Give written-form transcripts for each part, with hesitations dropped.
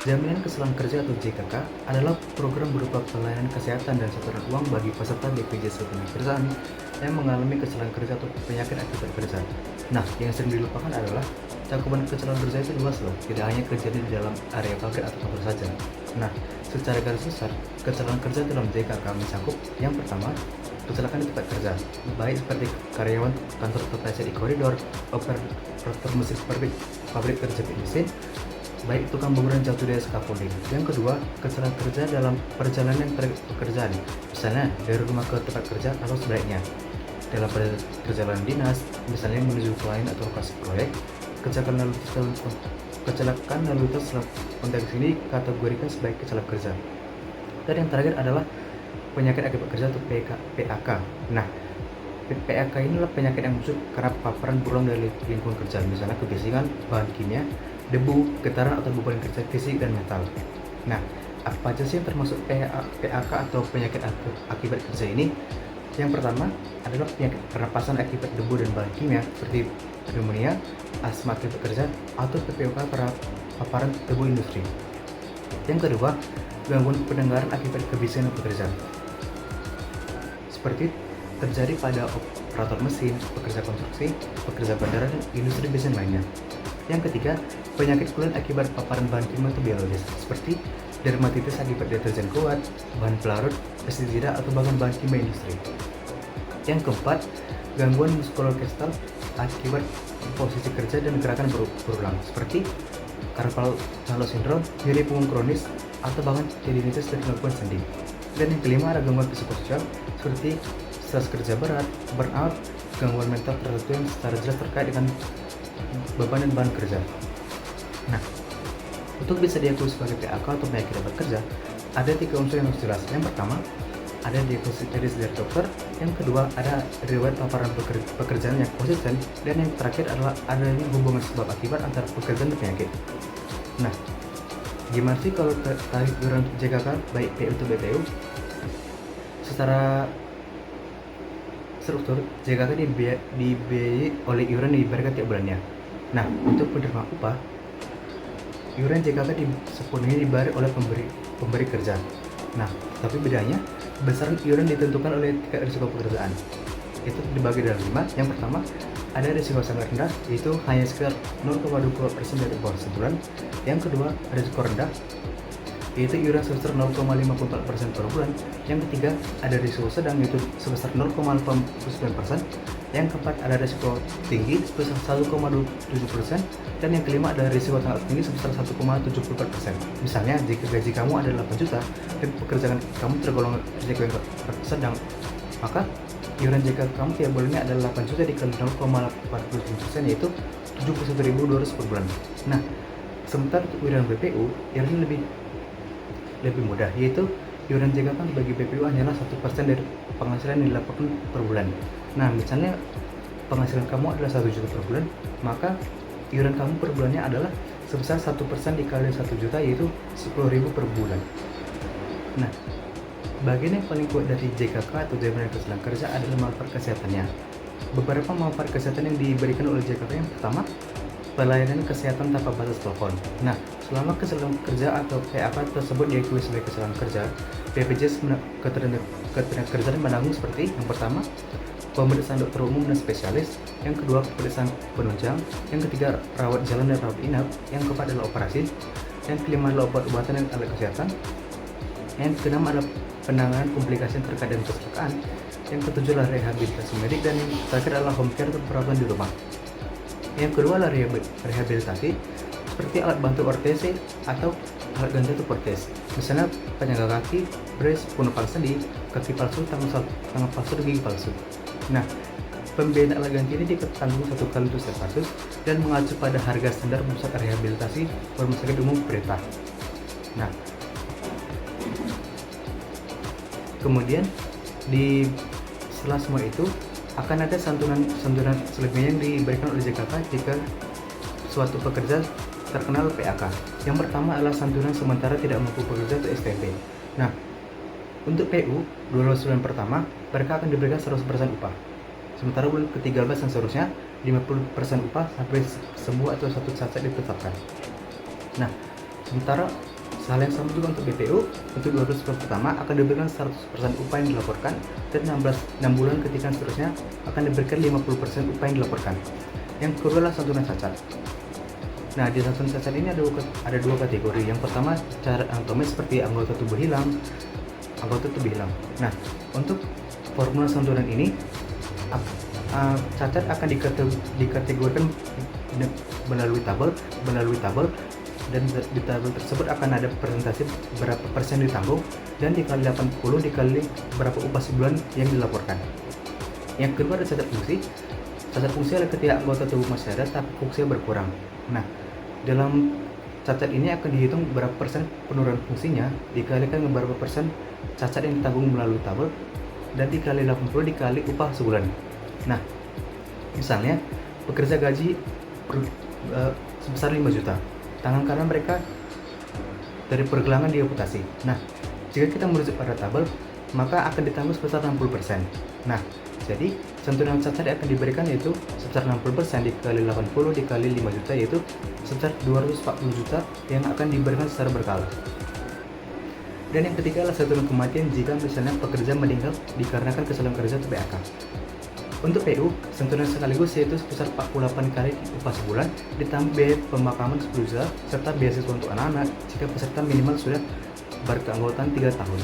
Jaminan Keselamatan Kerja atau JKK adalah program berupa pelayanan kesehatan dan setoran uang bagi peserta BPJS Ketenagakerjaan yang mengalami kecelakaan kerja atau penyakit akibat kerja. Nah, yang sering dilupakan adalah cakupan kecelakaan kerja itu luas loh, tidak hanya kejadian di dalam area pabrik atau kantor saja. Nah, secara garis besar, kecelakaan kerja dalam JKK mencakup yang pertama, kecelakaan di tempat kerja, baik seperti karyawan kantor terpleset di koridor, operator mesin pabrik terjepit mesin, baik tukang bangunan jatuh dari scaffolding. Yang kedua, kecelakaan kerja dalam perjalanan pekerjaan, misalnya dari rumah ke tempat kerja atau sebaliknya. Dalam perjalanan dinas, misalnya menuju klien atau lokasi proyek, kecelakaan lalu lintas dalam konteks ini kategorikan sebagai kecelakaan kerja. Dan yang terakhir adalah penyakit akibat kerja atau PAK. Nah, PAK ini adalah penyakit yang muncul karena paparan berulang dari lingkungan kerja, misalnya kebisingan, bahan kimia, debu, getaran atau beban kerja fisik dan mental. Nah, apa aja sih yang termasuk PAK atau penyakit akibat kerja ini? Yang pertama adalah penyakit pernapasan akibat debu dan bahan kimia seperti pneumonia, asma akibat kerja, atau PPOK karena paparan debu industri. Yang kedua, gangguan pendengaran akibat kebisingan pekerja, seperti terjadi pada operator mesin, pekerja konstruksi, pekerja bandara, dan industri bisnis lainnya. Yang ketiga, penyakit kulit akibat paparan bahan kimia atau biologis, seperti dermatitis akibat deterjen kuat, bahan pelarut, pestisida, atau bahkan bahan kimia industri. Yang keempat, gangguan muskuloskeletal akibat posisi kerja dan gerakan berulang, seperti carpal tunnel syndrome, nyeri punggung kronis, atau bahkan tendinitis dan gangguan sendi. Dan yang kelima ada gangguan psikososial seperti stres kerja berat, burnout, gangguan mental tertentu yang secara jelas terkait dengan beban dan bahan kerja. Nah, untuk bisa diakui sebagai PAK atau penyakit akibat kerja, ada 3 unsur yang harus jelas. Yang pertama, ada diagnosis medis dari dokter. Yang kedua, ada riwayat paparan pekerjaan yang konsisten. Dan yang terakhir adalah adanya hubungan sebab akibat antara pekerjaan dan penyakit. Nah, gimana sih kalau tarif iuran JKK baik PU atau BPU? Secara struktur, JKK dibiayai oleh iuran yang diberikan tiap bulannya. Nah, untuk penerima upah, iuran JKK sepenuhnya dibayar oleh pemberi kerja. Nah, tapi bedanya, besaran iuran ditentukan oleh tingkat risiko pekerjaan. Itu dibagi dalam 5. Yang pertama, ada risiko sangat rendah, yaitu hanya sekitar 0,2% dari bawah sebulan. Yang kedua, risiko rendah, yaitu iuran sebesar 0,54% per bulan. Yang ketiga, ada risiko sedang, yaitu sebesar 0,89%. Yang keempat, ada risiko tinggi sebesar 1,27%. Dan yang kelima, ada risiko sangat tinggi sebesar 1,74%. Misalnya, jika gaji kamu adalah 8 juta dan pekerjaan kamu tergolong risiko yang sedang, maka iuran JKK kamu tiap bulannya adalah 8 juta dikali 0,49%, yaitu 71.200 per bulan. Nah, sementara untuk iuran BPU, iuran lebih mudah, yaitu iuran JKK bagi BPU hanyalah 1% dari penghasilan yang didapatkan per bulan. Nah, misalnya penghasilan kamu adalah 1 juta per bulan, maka iuran kamu per bulannya adalah sebesar 1% dikali 1 juta, yaitu 10.000 per bulan. Nah, bagian yang paling kuat dari JKK atau jaminan keselamatan kerja adalah manfaat kesehatannya. Beberapa manfaat kesehatan yang diberikan oleh JKK, yang pertama, pelayanan kesehatan tanpa batas telepon. Nah, selama keselamatan kerja atau PAK tersebut diakui sebagai keselamatan kerja, BPJS Ketenagakerjaan menanggung seperti yang pertama, pemeriksaan dokter umum dan spesialis. Yang kedua, pemeriksaan penunjang. Yang ketiga, rawat jalan dan rawat inap. Yang keempat adalah operasi. Yang kelima adalah obat-obatan dan alat kesehatan. Yang keenam adalah penanganan komplikasi yang terkait dengan kecelakaan. Yang ketujuh adalah rehabilitasi medik. Dan yang terakhir adalah home care atau perawatan di rumah. Yang kedua adalah rehabilitasi seperti alat bantu ortesi atau alat ganti untuk ortes. Misalnya penyangga kaki, brace, penopang sendi, kaki palsu, tangan palsu, dan gigi palsu. Nah, pembiayaan alat ganti ini ditanggung 1 kali untuk setiap kasus dan mengacu pada harga standar pusat rehabilitasi rumah sakit umum pemerintah. Nah, kemudian di setelah semua itu akan ada santunan selebihnya yang diberikan oleh JKK jika suatu pekerja terkena PAK. Yang pertama adalah santunan sementara tidak mampu bekerja atau STMP. Nah, untuk PU, 12 bulan pertama mereka akan diberikan 100% upah. Sementara bulan ke-13 dan seterusnya 50% upah sampai sembuh atau satu cacat ditetapkan. Nah, sementara Hal yang sama juga untuk BPU, untuk 12 bulan pertama akan diberikan 100% upah yang dilaporkan, dan 6 bulan ketika seterusnya akan diberikan 50% upah yang dilaporkan. Yang kedua adalah santunan cacat. Nah, di santunan cacat ini ada dua kategori. Yang pertama, cara anatomis seperti anggota tubuh hilang. Nah, untuk formula santunan ini, cacat akan dikategorikan melalui tabel, dan di tabel tersebut akan ada presentasi berapa persen ditanggung dan dikali 80 dikali berapa upah sebulan yang dilaporkan. Yang kedua ada cacat fungsi. Cacat fungsi adalah ketika anggota tubuh masih ada tapi fungsinya berkurang. Nah, dalam cacat ini akan dihitung berapa persen penurunan fungsinya dikalikan dengan berapa persen cacat yang ditanggung melalui tabel dan dikali 80 dikali upah sebulan. Nah, misalnya pekerja gaji sebesar 5 juta. Tangan kanan mereka dari pergelangan diamputasi. Nah, jika kita merujuk pada tabel, maka akan ditanggung sebesar 60%. Nah, jadi santunan cacat yang akan diberikan yaitu sebesar 60% dikali 80 dikali 5 juta, yaitu sebesar 240 juta yang akan diberikan secara berkala. Dan yang ketiga adalah santunan kematian jika misalnya pekerja meninggal dikarenakan kesalahan kerja atau PHK. Untuk PU, santunan sekaligus yaitu sebesar 48 kali upah sebulan ditambah biaya pemakaman 10 juta serta beasiswa untuk anak-anak jika peserta minimal sudah berkeanggotaan 3 tahun.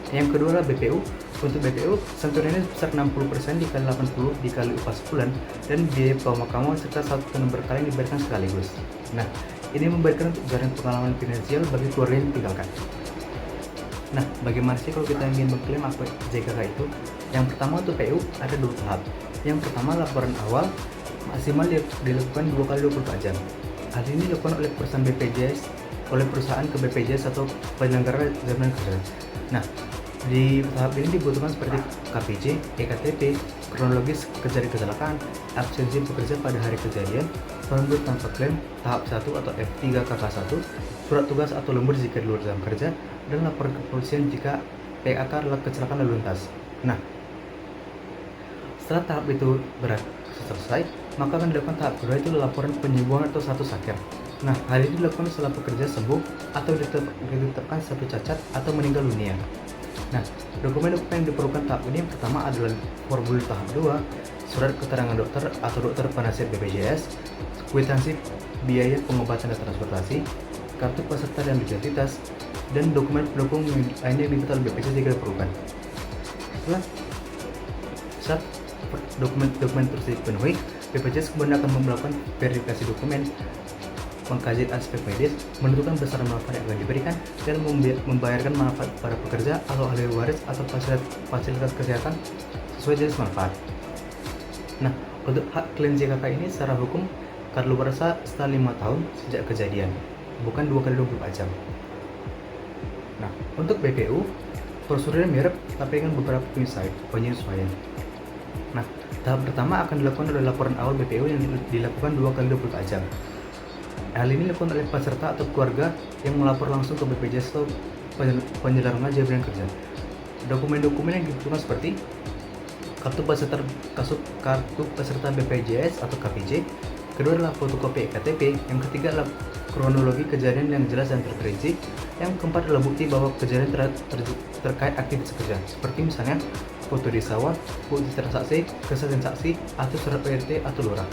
Yang kedua adalah BPU. Untuk BPU, santunannya sebesar 60% dikali 80 dikali upah sebulan dan biaya pemakaman serta 1 tahun berkali yang diberikan sekaligus. Nah, ini memberikan jaring pengalaman finansial bagi keluarga yang ditinggalkan. Nah, bagaimana sih kalau kita ingin mengklaim apa JKK itu? Yang pertama untuk PU ada 2 tahap. Yang pertama laporan awal maksimal dilakukan 2 kali 24 jam. Hal ini dilakukan oleh perusahaan ke BPJS atau penyelenggara jaminan kerja. Nah, di tahap ini dibutuhkan seperti KPJ, EKTP, kronologis kejadian kecelakaan, absensi bekerja pada hari kejadian, lembur tanpa klaim tahap 1 atau F3 KK1, surat tugas atau lembur jika di luar jam kerja, dan laporan kepolisian jika PKK adalah kecelakaan lalu lintas. Nah, setelah tahap itu selesai, maka akan dilakukan tahap kedua, itu laporan penyembuhan atau status akhir. Nah, hal ini dilakukan setelah pekerja sembuh atau ditetapkan satu cacat atau meninggal dunia. Nah, dokumen-dokumen yang diperlukan tahap ini yang pertama adalah formulir tahap 2, surat keterangan dokter atau dokter penasihat BPJS, kwitansi biaya pengobatan dan transportasi, kartu peserta dan identitas, dan dokumen pendukung lainnya yang diminta oleh BPJS jika diperlukan. Saat dokumen terus dipenuhi, BPJS kemudian akan melakukan verifikasi dokumen, mengkaji aspek medis, menentukan besaran manfaat yang akan diberikan, dan membayarkan manfaat para pekerja atau ahli waris atau fasilitas kesehatan sesuai jenis manfaat. Nah, untuk hak klaim JKK ini secara hukum kadaluarsa setelah 5 tahun sejak kejadian, bukan 2 kali 24 jam. Nah, untuk BPU, prosedurnya mirip tapi dengan beberapa penyesuaian. Nah, tahap pertama akan dilakukan oleh laporan awal BPU yang dilakukan 2 kali 24 jam. Hal ini dilakukan oleh peserta atau keluarga yang melapor langsung ke BPJS atau penyelenggara jaminan kerja. Dokumen-dokumen yang dibutuhkan seperti kartu peserta BPJS atau KPJ, kedua adalah fotokopi EKTP, yang ketiga adalah kronologi kejadian yang jelas dan terperinci, yang keempat adalah bukti bahwa kejadian terkait aktivitas kerja, seperti misalnya foto di sawah, bukti transaksi, kesaksian saksi, atau surat PRT atau lurah.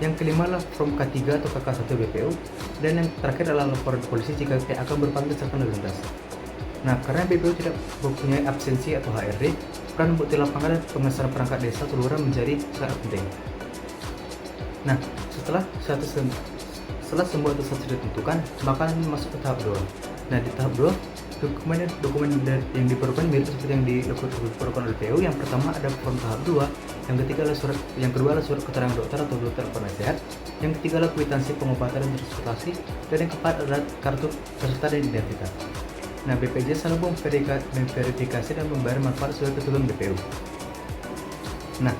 Yang kelima adalah form K3 atau KK1 BPU, dan yang terakhir adalah laporan polisi jika PAK berpangkat kecelakaan lalu lintas. Nah, karena BPU tidak mempunyai absensi atau HRD, peran bukti lapangan dan pengesahan perangkat desa atau lurah menjadi sangat penting. Nah, setelah semua itu ditentukan, maka masuk ke tahap 2. Nah, di tahap 2, dokumen yang diperlukan mirip seperti yang diperlukan oleh PU. Yang pertama ada form tahap 2, yang kedua adalah surat keterangan dokter atau dokter penasihat, yang ketiga adalah kwitansi pengobatan dan transportasi, dan yang keempat adalah kartu peserta dan identitas. Nah, BPJS selalu memverifikasi dan membayar manfaat sesuai ketentuan BPU. Nah,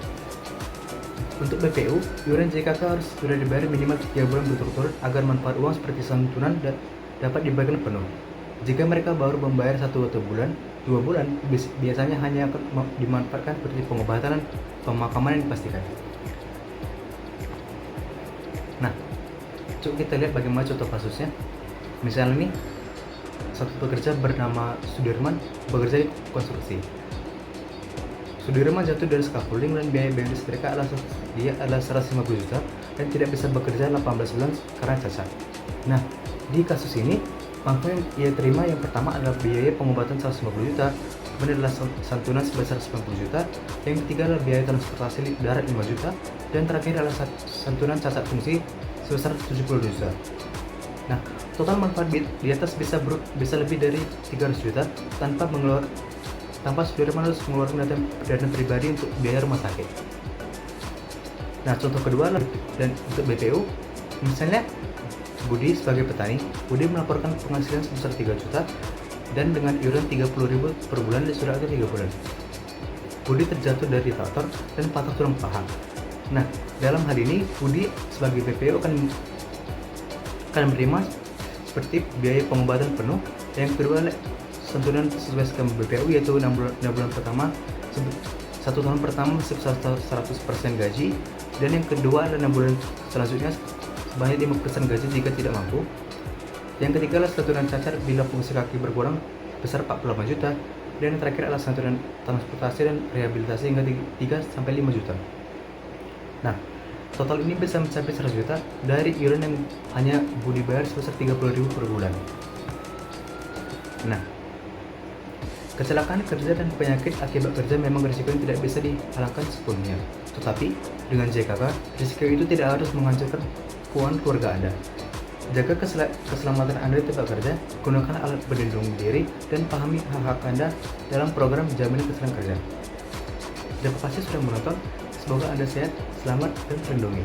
untuk BPU, iuran JKK harus sudah dibayar minimal 3 bulan berturut-turut agar manfaat uang seperti santunan dapat dibayarkan penuh. Jika mereka baru membayar 1 atau 2 bulan, biasanya hanya akan dimanfaatkan seperti pengobatan dan pemakaman yang dipastikan. Nah, coba kita lihat bagaimana contoh kasusnya. Misalnya ini, satu pekerja bernama Sudirman bekerja di konstruksi. Sudirman jatuh dari scaffolding dan biaya yang disetrika adalah 150 juta dan tidak bisa bekerja 18 bulan karena cacat. Nah, di kasus ini, maka yang ia terima yang pertama adalah biaya pengobatan 150 juta, kemudian adalah santunan sebesar 90 juta, yang ketiga adalah biaya transportasi darat 5 juta, dan terakhir adalah santunan cacat fungsi sebesar 70 juta. Nah, total manfaat di atas bisa lebih dari 300 juta tanpa Sudirman harus mengeluarkan dana pribadi untuk biaya rumah sakit. Nah, contoh kedua dan untuk BPU, misalnya Budi sebagai petani, Budi melaporkan penghasilan sebesar 3 juta dan dengan iuran 30.000 per bulan dan sudah ada 3 bulan. Budi terjatuh dari traktor dan patah tulang paha. Nah, dalam hal ini Budi sebagai BPU akan menerima seperti biaya pengobatan penuh, yang kedua santunan sesuai skema BPU yaitu 6 bulan pertama 1 tahun pertama sebesar 100% gaji, dan yang kedua adalah 6 bulan selanjutnya sebanyak 5% gaji jika tidak mampu. Yang ketiga adalah santunan cacat bila fungsi kaki berkurang besar 48 juta, dan yang terakhir adalah santunan transportasi dan rehabilitasi hingga 3-5 juta. Nah, total ini bisa mencapai 100 juta dari iuran yang hanya Budi bayar sebesar 30.000 per bulan. Nah, kecelakaan kerja dan penyakit akibat kerja memang risiko yang tidak bisa dihalangkan sepenuhnya. Tetapi, dengan JKK, risiko itu tidak harus menghancurkan keuangan keluarga Anda. Jaga keselamatan Anda di tempat kerja, gunakan alat pelindung diri, dan pahami hak-hak Anda dalam program jaminan keselamatan kerja. Terima kasih sudah menonton, semoga Anda sehat, selamat, dan terlindungi.